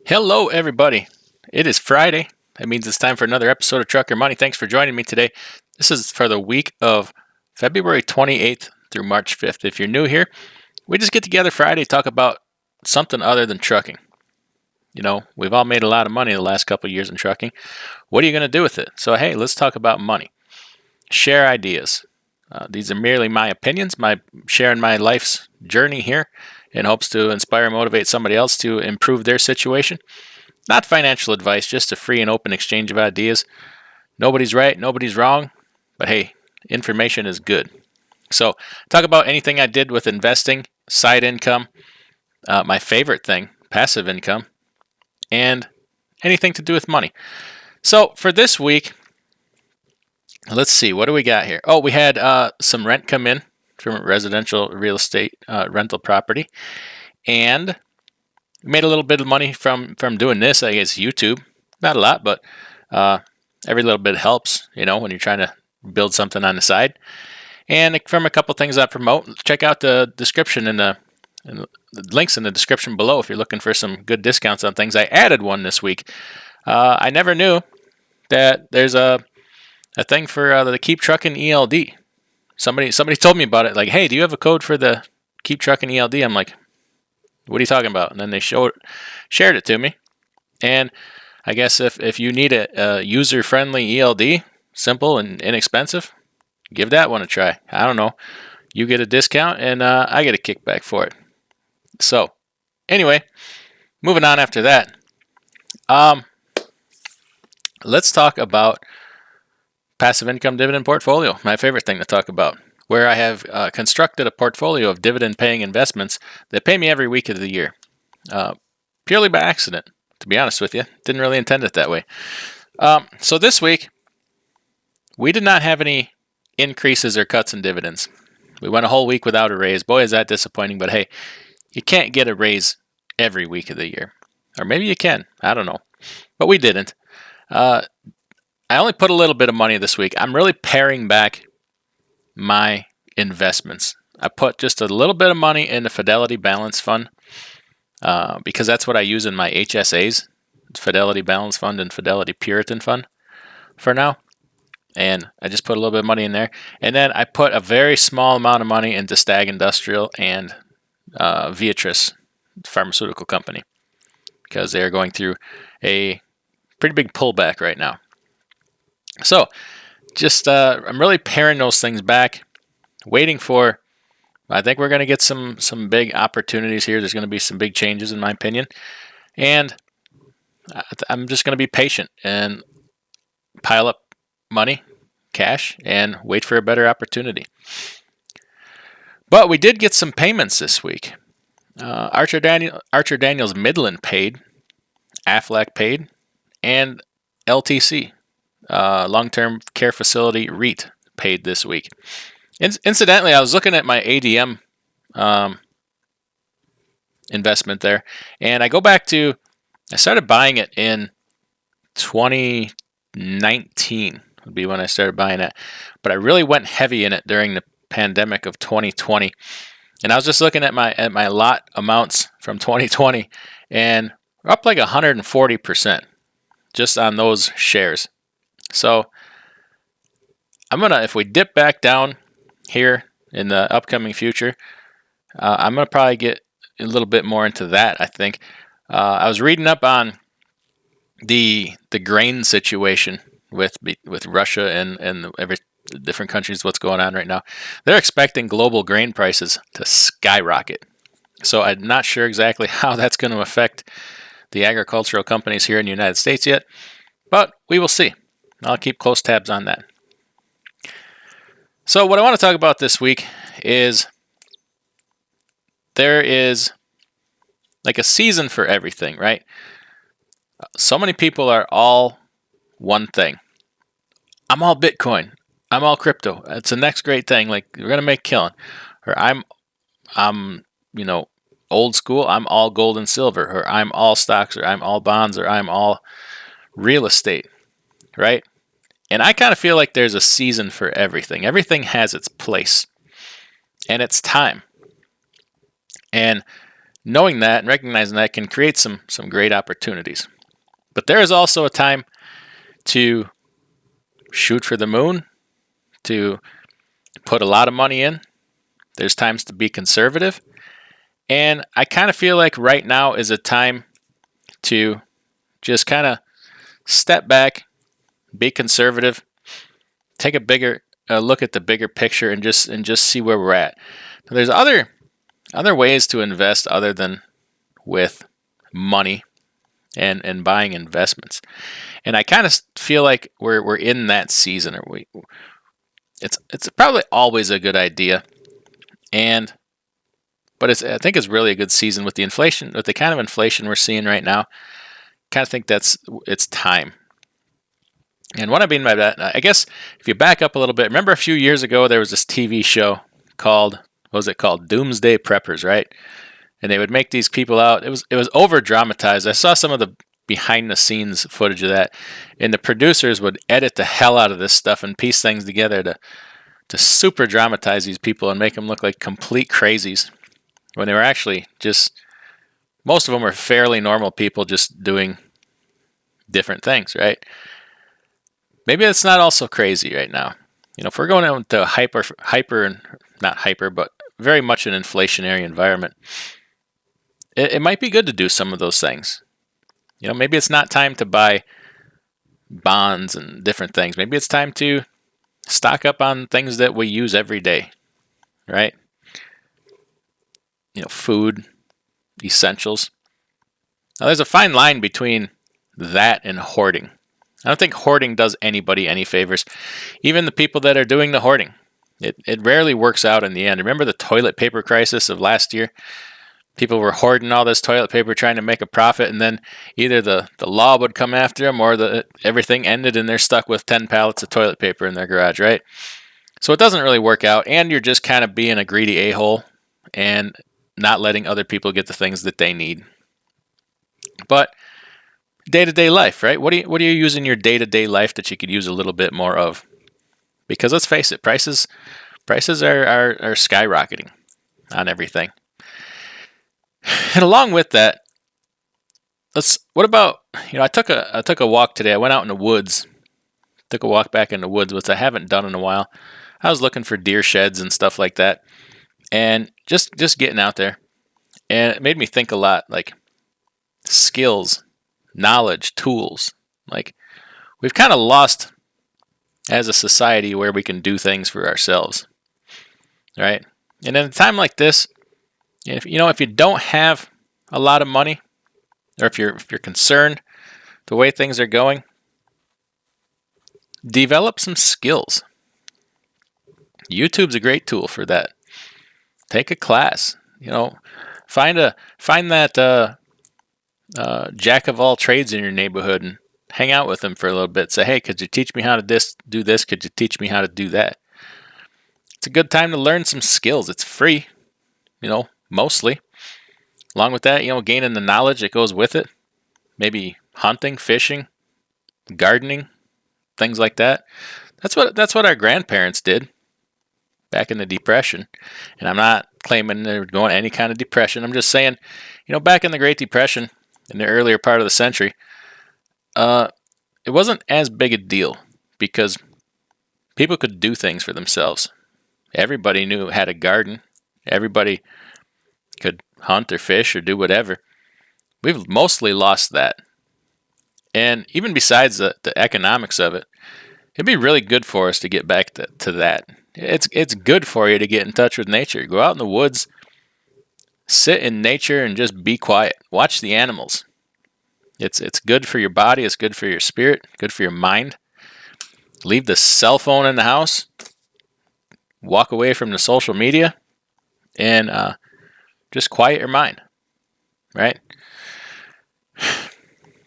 Hello, everybody. It is Friday. That means it's time for another episode of Trucker Money. Thanks for joining me today. This is for the week of February 28th through March 5th. If you're new here, we just get together Friday, talk about something other than trucking. You know, we've all made a lot of money the last couple of years in trucking. What are you going to do with it? So, hey, let's talk about money. Share ideas. These are merely my opinions, my sharing my life's journey here in hopes to inspire and motivate somebody else to improve their situation. Not financial advice, just a free and open exchange of ideas. Nobody's right, nobody's wrong, but hey, information is good. So, talk about anything I did with investing, side income, my favorite thing, passive income, and anything to do with money. So, for this week, let's see, what do we got here? Oh, we had some rent come in from a residential real estate rental property, and made a little bit of money from doing this. I guess YouTube, not a lot, but every little bit helps. You know, when you're trying to build something on the side. And from a couple things I promote, check out the description and the links in the description below if you're looking for some good discounts on things. I added one this week. I never knew that there's a thing for the Keep Trucking ELD. Somebody told me about it. Like, hey, do you have a code for the Keep Trucking ELD? I'm like, what are you talking about? And then they shared it to me. And I guess if you need a user-friendly ELD, simple and inexpensive, give that one a try. I don't know. You get a discount, and I get a kickback for it. So, anyway, moving on after that. Let's talk about passive income dividend portfolio, my favorite thing to talk about, where I have constructed a portfolio of dividend-paying investments that pay me every week of the year, purely by accident, to be honest with you. Didn't really intend it that way. So this week, we did not have any increases or cuts in dividends. We went a whole week without a raise. Boy, is that disappointing, but hey, you can't get a raise every week of the year. Or maybe you can. I don't know. But we didn't. I only put a little bit of money this week. I'm really paring back my investments. I put just a little bit of money in the Fidelity Balance Fund because that's what I use in my HSAs, Fidelity Balance Fund and Fidelity Puritan Fund for now. And I just put a little bit of money in there. And then I put a very small amount of money into Stag Industrial and Viatris Pharmaceutical Company because they're going through a pretty big pullback right now. So just I'm really paring those things back, waiting for, I think we're going to get some big opportunities here. There's going to be some big changes in my opinion. And I'm just going to be patient and pile up money, cash, and wait for a better opportunity. But we did get some payments this week. Archer Daniels Midland paid, MUDFLAP paid, and LTC, Long-Term Care Facility REIT, paid this week. Incidentally, I was looking at my ADM investment there, and I go back to, I started buying it in 2019 would be when I started buying it, but I really went heavy in it during the pandemic of 2020. And I was just looking at my lot amounts from 2020, and we're up like 140% just on those shares. So I'm gonna, if we dip back down here in the upcoming future, I'm gonna probably get a little bit more into that. I think I was reading up on the grain situation with Russia and every different countries, what's going on right now. They're expecting global grain prices to skyrocket. So I'm not sure exactly how that's going to affect the agricultural companies here in the United States yet, but we will see. I'll keep close tabs on that. So what I want to talk about this week is there is like a season for everything, right? So many people are all one thing. I'm all Bitcoin. I'm all crypto. It's the next great thing. Like, we're gonna make killing. Or I'm old school. I'm all gold and silver. Or I'm all stocks. Or I'm all bonds. Or I'm all real estate. Right? And I kind of feel like there's a season for everything. Everything has its place, and it's time. And knowing that and recognizing that can create some great opportunities. But there is also a time to shoot for the moon, to put a lot of money in. There's times to be conservative. And I kind of feel like right now is a time to just kind of step back, be conservative, take a bigger look at the bigger picture, and just see where we're at. Now, there's other ways to invest other than with money and buying investments. And I kind of feel like we're in that season, or it's probably always a good idea, but I think it's really a good season with the inflation, with the kind of inflation we're seeing right now. Kind of think it's time. And what I mean by that, I guess if you back up a little bit, remember a few years ago there was this TV show called, what was it called? Doomsday Preppers, right? And they would make these people out. It was over dramatized. I saw some of the behind the scenes footage of that, and the producers would edit the hell out of this stuff and piece things together to super dramatize these people and make them look like complete crazies when they were actually just, most of them were fairly normal people just doing different things, right? Maybe it's not all so crazy right now. If we're going into a hyper, not hyper, but very much an inflationary environment, it might be good to do some of those things. Maybe it's not time to buy bonds and different things. Maybe it's time to stock up on things that we use every day, right? Food, essentials. Now, there's a fine line between that and hoarding. I don't think hoarding does anybody any favors. Even the people that are doing the hoarding, it rarely works out in the end. Remember the toilet paper crisis of last year? People were hoarding all this toilet paper trying to make a profit, and then either the law would come after them or everything ended and they're stuck with 10 pallets of toilet paper in their garage, right? So it doesn't really work out, and you're just kind of being a greedy a-hole and not letting other people get the things that they need. But day-to-day life, right? What do you use in your day-to-day life that you could use a little bit more of? Because let's face it, prices are skyrocketing on everything. And along with that, what about, I took a walk today. I went out in the woods, took a walk back in the woods, which I haven't done in a while. I was looking for deer sheds and stuff like that, and just getting out there, and it made me think a lot, like skills, knowledge, tools. Like, we've kind of lost as a society where we can do things for ourselves, right? And in a time like this, if you don't have a lot of money, or if you're concerned the way things are going, develop some skills. YouTube's a great tool for that. Take a class. Find that jack of all trades in your neighborhood and hang out with them for a little bit. Say, hey, could you teach me how to do this? Could you teach me how to do that? It's a good time to learn some skills. It's free, mostly. Along with that, gaining the knowledge that goes with it. Maybe hunting, fishing, gardening, things like that. That's what our grandparents did back in the Depression. And I'm not claiming they were going any kind of depression. I'm just saying, back in the Great Depression, in the earlier part of the century, it wasn't as big a deal because people could do things for themselves. Everybody had a garden. Everybody could hunt or fish or do whatever. We've mostly lost that. And even besides the economics of it, it'd be really good for us to get back to that. It's good for you to get in touch with nature. Go out in the woods, sit in nature, and just be quiet. Watch the animals. It's good for your body. It's good for your spirit. Good for your mind. Leave the cell phone in the house. Walk away from the social media, and just quiet your mind. Right.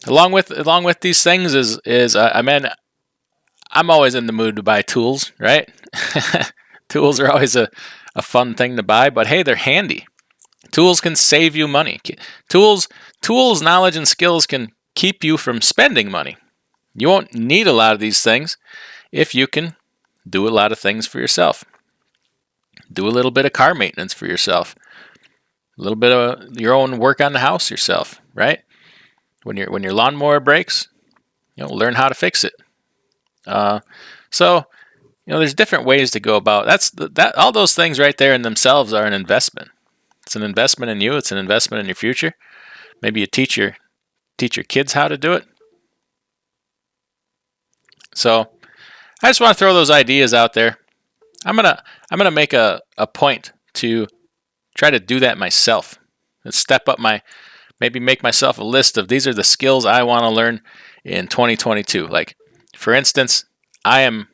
Along with these things I'm always in the mood to buy tools, right? Tools are always a fun thing to buy, but hey, they're handy. Tools can save you money. Tools, knowledge, and skills can keep you from spending money. You won't need a lot of these things if you can do a lot of things for yourself. Do a little bit of car maintenance for yourself. A little bit of your own work on the house yourself, right? When your lawnmower breaks, learn how to fix it. So there's different ways to go about that. All those things right there in themselves are an investment. It's an investment in you. It's an investment in your future. Maybe you teach your kids how to do it. So I just want to throw those ideas out there. I'm gonna make a point to try to do that myself and step up maybe make myself a list of these are the skills I want to learn in 2022. Like, for instance, I've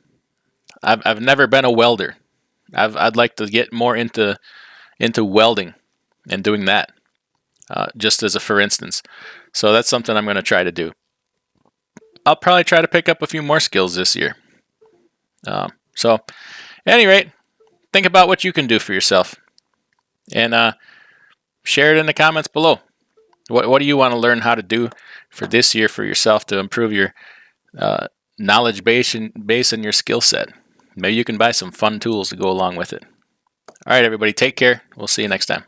never been a welder. I'd like to get more into welding and doing that, just as a for instance. So that's something I'm going to try to do. I'll probably try to pick up a few more skills this year. So, at any rate, think about what you can do for yourself, and share it in the comments below. What do you want to learn how to do for this year for yourself to improve your knowledge base and your skill set? Maybe you can buy some fun tools to go along with it. All right, everybody, take care. We'll see you next time.